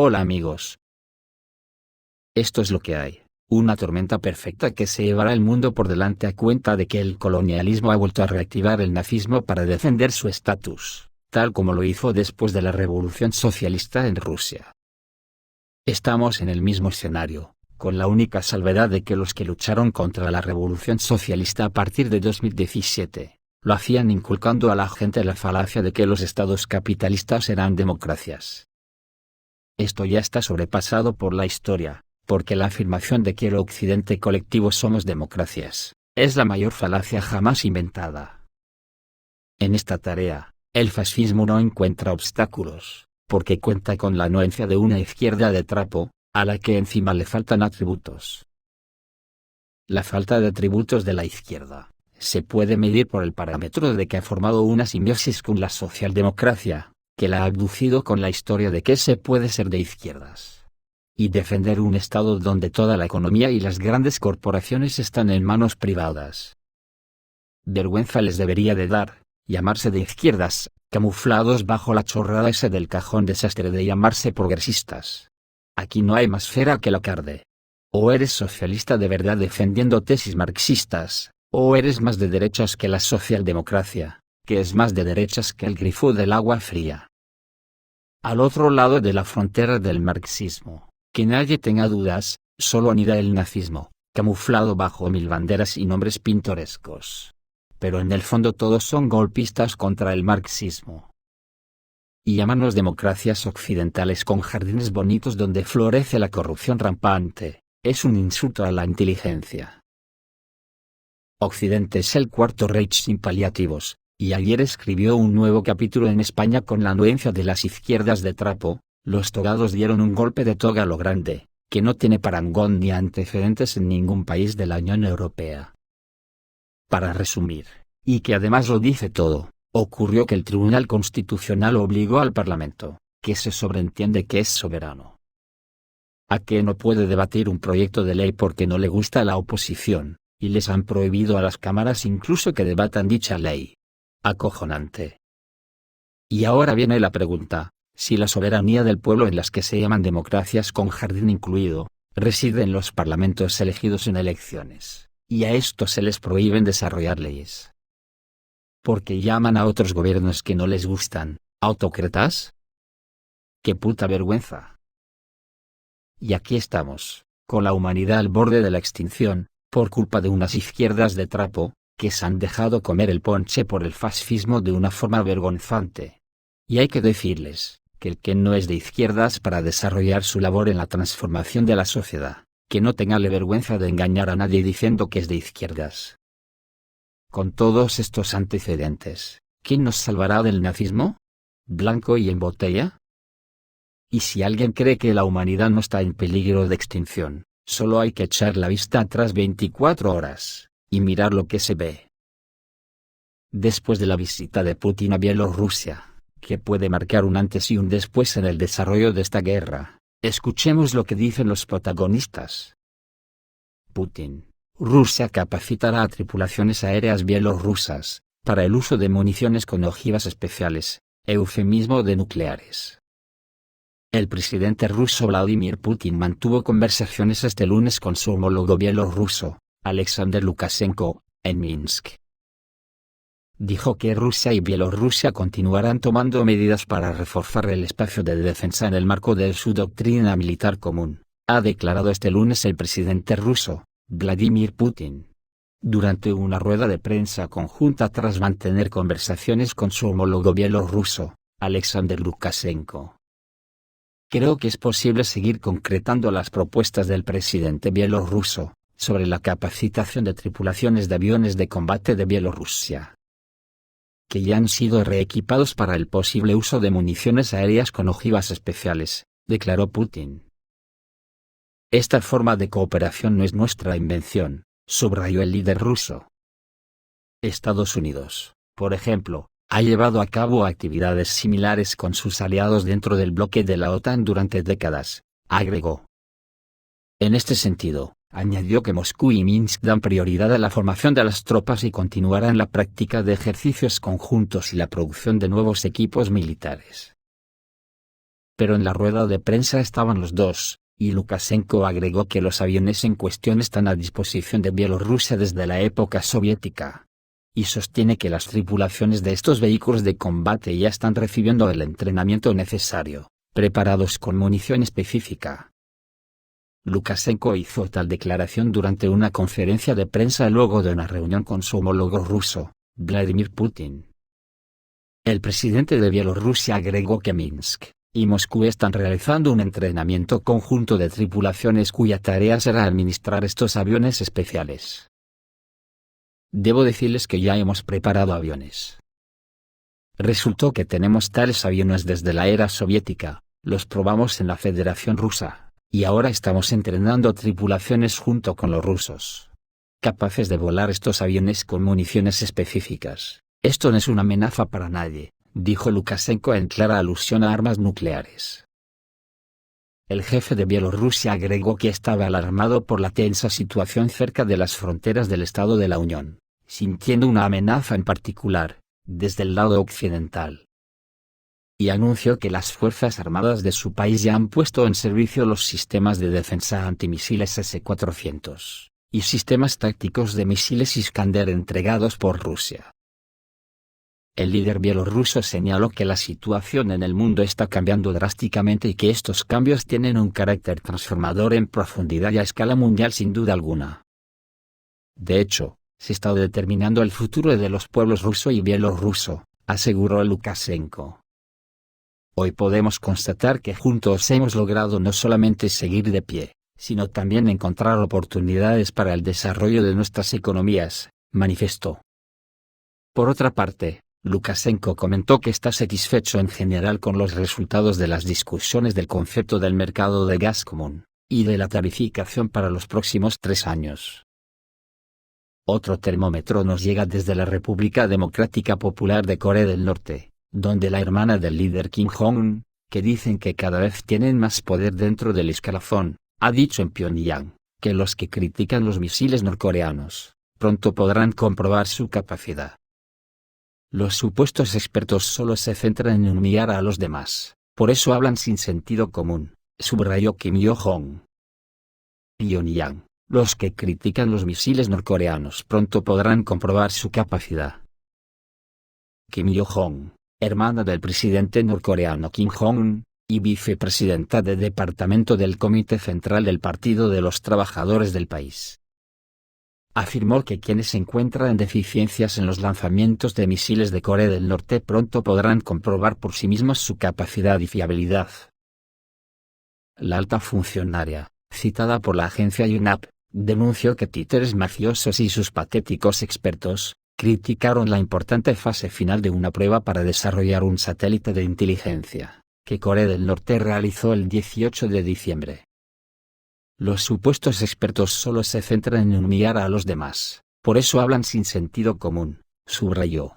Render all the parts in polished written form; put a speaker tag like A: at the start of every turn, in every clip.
A: Hola amigos. Esto es lo que hay, una tormenta perfecta que se llevará el mundo por delante a cuenta de que el colonialismo ha vuelto a reactivar el nazismo para defender su estatus, tal como lo hizo después de la revolución socialista en Rusia. Estamos en el mismo escenario, con la única salvedad de que los que lucharon contra la revolución socialista a partir de 2017, lo hacían inculcando a la gente la falacia de que los estados capitalistas eran democracias. Esto ya está sobrepasado por la historia, porque la afirmación de que el occidente colectivo somos democracias, es la mayor falacia jamás inventada. En esta tarea, el fascismo no encuentra obstáculos, porque cuenta con la anuencia de una izquierda de trapo, a la que encima le faltan atributos. La falta de atributos de la izquierda se puede medir por el parámetro de que ha formado una simbiosis con la socialdemocracia, que la ha abducido con la historia de que se puede ser de izquierdas y defender un Estado donde toda la economía y las grandes corporaciones están en manos privadas. Vergüenza les debería de dar, llamarse de izquierdas, camuflados bajo la chorrada ese del cajón desastre de llamarse progresistas. Aquí no hay más fera que la que arde. O eres socialista de verdad defendiendo tesis marxistas, o eres más de derechas que la socialdemocracia, que es más de derechas que el grifo del agua fría. Al otro lado de la frontera del marxismo, que nadie tenga dudas, solo anida el nazismo, camuflado bajo 1000 banderas y nombres pintorescos. Pero en el fondo todos son golpistas contra el marxismo. Y llamarnos democracias occidentales con jardines bonitos donde florece la corrupción rampante, es un insulto a la inteligencia. Occidente es el cuarto Reich sin paliativos, y ayer escribió un nuevo capítulo en España con la anuencia de las izquierdas de trapo. Los togados dieron un golpe de toga a lo grande, que no tiene parangón ni antecedentes en ningún país de la Unión Europea. Para resumir, y que además lo dice todo, ocurrió que el Tribunal Constitucional obligó al Parlamento, que se sobreentiende que es soberano, a que no puede debatir un proyecto de ley porque no le gusta a la oposición, y les han prohibido a las cámaras incluso que debatan dicha ley. Acojonante. Y ahora viene la pregunta. Si la soberanía del pueblo en las que se llaman democracias con jardín incluido, reside en los parlamentos elegidos en elecciones, y a estos se les prohíben desarrollar leyes, porque llaman a otros gobiernos que no les gustan, ¿autócratas? ¡Qué puta vergüenza! Y aquí estamos, con la humanidad al borde de la extinción, por culpa de unas izquierdas de trapo, que se han dejado comer el ponche por el fascismo de una forma vergonzante. Y hay que decirles que el que no es de izquierdas para desarrollar su labor en la transformación de la sociedad, que no tenga vergüenza de engañar a nadie diciendo que es de izquierdas. Con todos estos antecedentes, ¿quién nos salvará del nazismo? ¿Blanco y en botella? Y si alguien cree que la humanidad no está en peligro de extinción, solo hay que echar la vista atrás 24 horas, y mirar lo que se ve. Después de la visita de Putin a Bielorrusia, que puede marcar un antes y un después en el desarrollo de esta guerra, escuchemos lo que dicen los protagonistas. Putin: Rusia capacitará a tripulaciones aéreas bielorrusas, para el uso de municiones con ojivas especiales, eufemismo de nucleares. El presidente ruso Vladimir Putin mantuvo conversaciones este lunes con su homólogo bielorruso, Alexander Lukashenko, en Minsk. Dijo que Rusia y Bielorrusia continuarán tomando medidas para reforzar el espacio de defensa en el marco de su doctrina militar común, ha declarado este lunes el presidente ruso, Vladimir Putin, durante una rueda de prensa conjunta tras mantener conversaciones con su homólogo bielorruso, Alexander Lukashenko. Creo que es posible seguir concretando las propuestas del presidente bielorruso sobre la capacitación de tripulaciones de aviones de combate de Bielorrusia, que ya han sido reequipados para el posible uso de municiones aéreas con ojivas especiales, declaró Putin. Esta forma de cooperación no es nuestra invención, subrayó el líder ruso. Estados Unidos, por ejemplo, ha llevado a cabo actividades similares con sus aliados dentro del bloque de la OTAN durante décadas, agregó. En este sentido, añadió que Moscú y Minsk dan prioridad a la formación de las tropas y continuarán la práctica de ejercicios conjuntos y la producción de nuevos equipos militares. pero en la rueda de prensa estaban los dos, y Lukashenko agregó que los aviones en cuestión están a disposición de Bielorrusia desde la época soviética. Y sostiene que las tripulaciones de estos vehículos de combate ya están recibiendo el entrenamiento necesario, preparados con munición específica. Lukashenko hizo tal declaración durante una conferencia de prensa luego de una reunión con su homólogo ruso, Vladimir Putin. El presidente de Bielorrusia agregó que Minsk y Moscú están realizando un entrenamiento conjunto de tripulaciones cuya tarea será administrar estos aviones especiales. Debo decirles que ya hemos preparado aviones. Resultó que tenemos tales aviones desde la era soviética, los probamos en la Federación Rusa, y ahora estamos entrenando tripulaciones junto con los rusos, capaces de volar estos aviones con municiones específicas. Esto no es una amenaza para nadie, dijo Lukashenko en clara alusión a armas nucleares. El jefe de Bielorrusia agregó que estaba alarmado por la tensa situación cerca de las fronteras del Estado de la Unión, sintiendo una amenaza en particular, desde el lado occidental. Y anunció que las Fuerzas Armadas de su país ya han puesto en servicio los sistemas de defensa antimisiles S-400, y sistemas tácticos de misiles Iskander entregados por Rusia. El líder bielorruso señaló que la situación en el mundo está cambiando drásticamente y que estos cambios tienen un carácter transformador en profundidad y a escala mundial sin duda alguna. De hecho, se está determinando el futuro de los pueblos ruso y bielorruso, aseguró Lukashenko. Hoy podemos constatar que juntos hemos logrado no solamente seguir de pie, sino también encontrar oportunidades para el desarrollo de nuestras economías, manifestó. Por otra parte, Lukashenko comentó que está satisfecho en general con los resultados de las discusiones del concepto del mercado de gas común, y de la tarificación para los próximos 3 años. Otro termómetro nos llega desde la República Democrática Popular de Corea del Norte, donde la hermana del líder Kim Jong-un, que dicen que cada vez tienen más poder dentro del escalafón, ha dicho en Pyongyang, que los que critican los misiles norcoreanos, pronto podrán comprobar su capacidad. Los supuestos expertos solo se centran en humillar a los demás, por eso hablan sin sentido común, subrayó Kim Yo-jong. Pyongyang, los que critican los misiles norcoreanos pronto podrán comprobar su capacidad. Kim Yo-jong, hermana del presidente norcoreano Kim Jong-un, y vicepresidenta del Departamento del Comité Central del Partido de los Trabajadores del país, afirmó que quienes encuentran deficiencias en los lanzamientos de misiles de Corea del Norte pronto podrán comprobar por sí mismos su capacidad y fiabilidad. La alta funcionaria, citada por la agencia Yonhap, denunció que títeres mafiosos y sus patéticos expertos, criticaron la importante fase final de una prueba para desarrollar un satélite de inteligencia, que Corea del Norte realizó el 18 de diciembre. Los supuestos expertos solo se centran en humillar a los demás, por eso hablan sin sentido común, subrayó.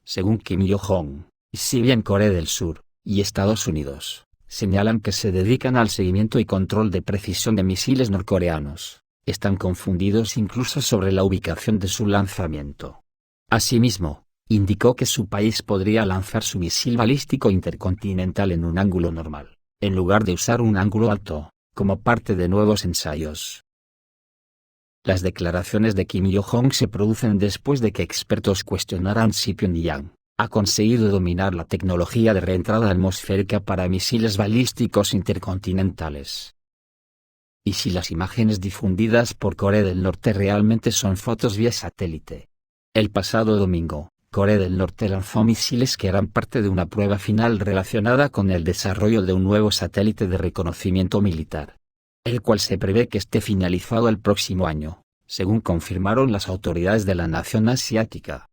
A: Según Kim Yo-jong, si bien Corea del Sur y Estados Unidos señalan que se dedican al seguimiento y control de precisión de misiles norcoreanos, están confundidos incluso sobre la ubicación de su lanzamiento. Asimismo, indicó que su país podría lanzar su misil balístico intercontinental en un ángulo normal, en lugar de usar un ángulo alto, como parte de nuevos ensayos. Las declaraciones de Kim Yo-jong se producen después de que expertos cuestionaran si Pyongyang ha conseguido dominar la tecnología de reentrada atmosférica para misiles balísticos intercontinentales. Y si las imágenes difundidas por Corea del Norte realmente son fotos vía satélite. El pasado domingo, Corea del Norte lanzó misiles que eran parte de una prueba final relacionada con el desarrollo de un nuevo satélite de reconocimiento militar, el cual se prevé que esté finalizado el próximo año, según confirmaron las autoridades de la nación asiática.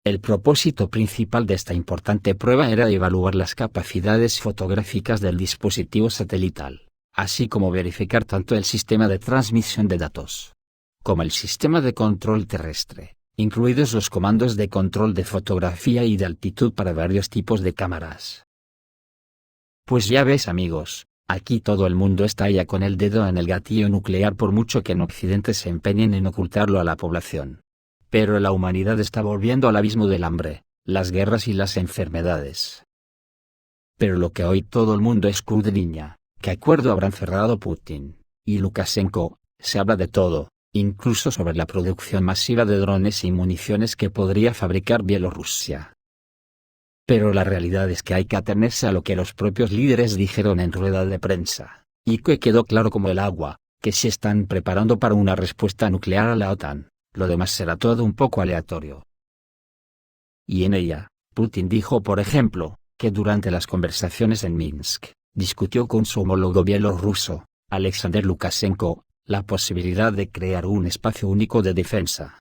A: El propósito principal de esta importante prueba era evaluar las capacidades fotográficas del dispositivo satelital, así como verificar tanto el sistema de transmisión de datos, como el sistema de control terrestre, incluidos los comandos de control de fotografía y de altitud para varios tipos de cámaras. Pues ya ves amigos, aquí todo el mundo está ya con el dedo en el gatillo nuclear por mucho que en Occidente se empeñen en ocultarlo a la población. Pero la humanidad está volviendo al abismo del hambre, las guerras y las enfermedades. pero lo que hoy todo el mundo escudriña, ¿qué acuerdo habrán cerrado Putin y Lukashenko? Se habla de todo, incluso sobre la producción masiva de drones y municiones que podría fabricar Bielorrusia. Pero la realidad es que hay que atenerse a lo que los propios líderes dijeron en rueda de prensa, y que quedó claro como el agua, que se están preparando para una respuesta nuclear a la OTAN, lo demás será todo un poco aleatorio. Y en ella, Putin dijo por ejemplo, que durante las conversaciones en Minsk, discutió con su homólogo bielorruso, Alexander Lukashenko, la posibilidad de crear un espacio único de defensa.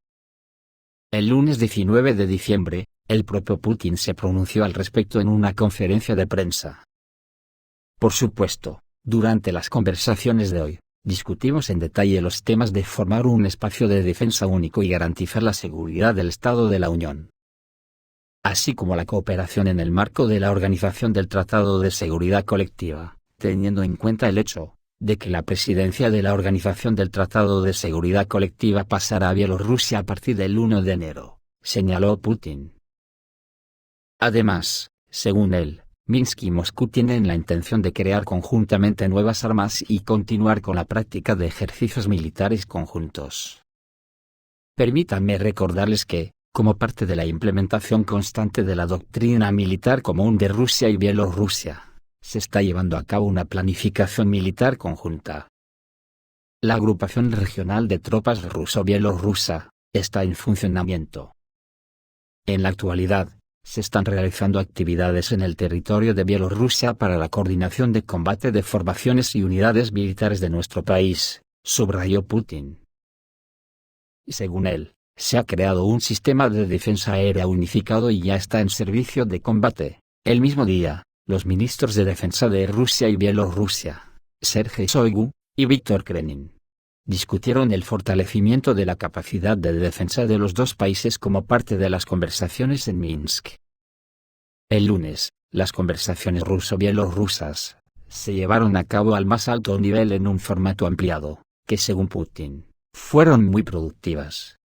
A: El lunes 19 de diciembre, el propio Putin se pronunció al respecto en una conferencia de prensa. Por supuesto, durante las conversaciones de hoy, discutimos en detalle los temas de formar un espacio de defensa único y garantizar la seguridad del Estado de la Unión, así como la cooperación en el marco de la Organización del Tratado de Seguridad Colectiva, teniendo en cuenta el hecho de que la presidencia de la Organización del Tratado de Seguridad Colectiva pasará a Bielorrusia a partir del 1 de enero, señaló Putin. Además, según él, Minsk y Moscú tienen la intención de crear conjuntamente nuevas armas y continuar con la práctica de ejercicios militares conjuntos. Permítanme recordarles que, como parte de la implementación constante de la doctrina militar común de Rusia y Bielorrusia, se está llevando a cabo una planificación militar conjunta. La agrupación regional de tropas ruso-bielorrusa está en funcionamiento. En la actualidad, se están realizando actividades en el territorio de Bielorrusia para la coordinación de combate de formaciones y unidades militares de nuestro país, subrayó Putin. Según él, se ha creado un sistema de defensa aérea unificado y ya está en servicio de combate. El mismo día, los ministros de defensa de Rusia y Bielorrusia, Sergei Shoigu y Víktor Krenin, discutieron el fortalecimiento de la capacidad de defensa de los dos países como parte de las conversaciones en Minsk. El lunes, las conversaciones ruso-bielorrusas se llevaron a cabo al más alto nivel en un formato ampliado, que según Putin, fueron muy productivas.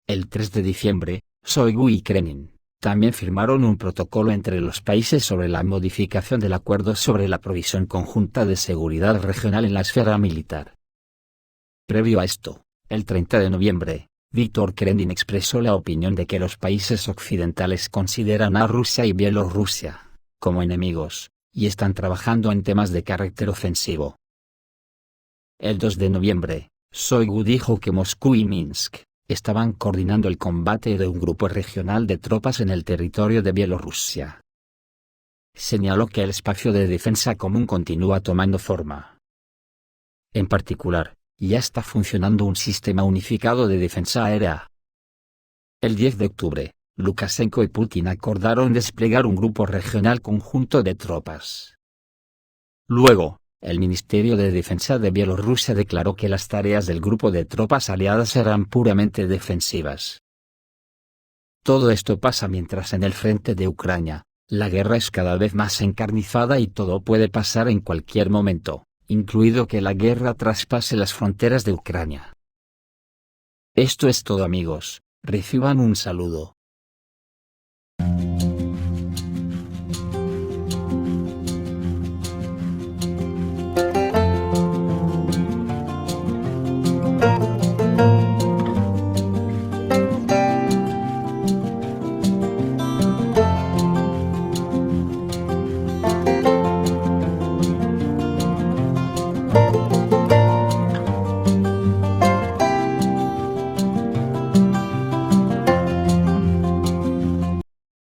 A: El 3 de diciembre, Shoigu y Krenin también firmaron un protocolo entre los países sobre la modificación del acuerdo sobre la provisión conjunta de seguridad regional en la esfera militar. Previo a esto, el 30 de noviembre, Víktor Krenin expresó la opinión de que los países occidentales consideran a Rusia y Bielorrusia como enemigos, y están trabajando en temas de carácter ofensivo. El 2 de noviembre, Shoigu dijo que Moscú y Minsk estaban coordinando el combate de un grupo regional de tropas en el territorio de Bielorrusia. Señaló que el espacio de defensa común continúa tomando forma. En particular, ya está funcionando un sistema unificado de defensa aérea. El 10 de octubre, Lukashenko y Putin acordaron desplegar un grupo regional conjunto de tropas. Luego, el Ministerio de Defensa de Bielorrusia declaró que las tareas del grupo de tropas aliadas eran puramente defensivas. Todo esto pasa mientras en el frente de Ucrania, la guerra es cada vez más encarnizada y todo puede pasar en cualquier momento, incluido que la guerra traspase las fronteras de Ucrania. Esto es todo amigos, reciban un saludo.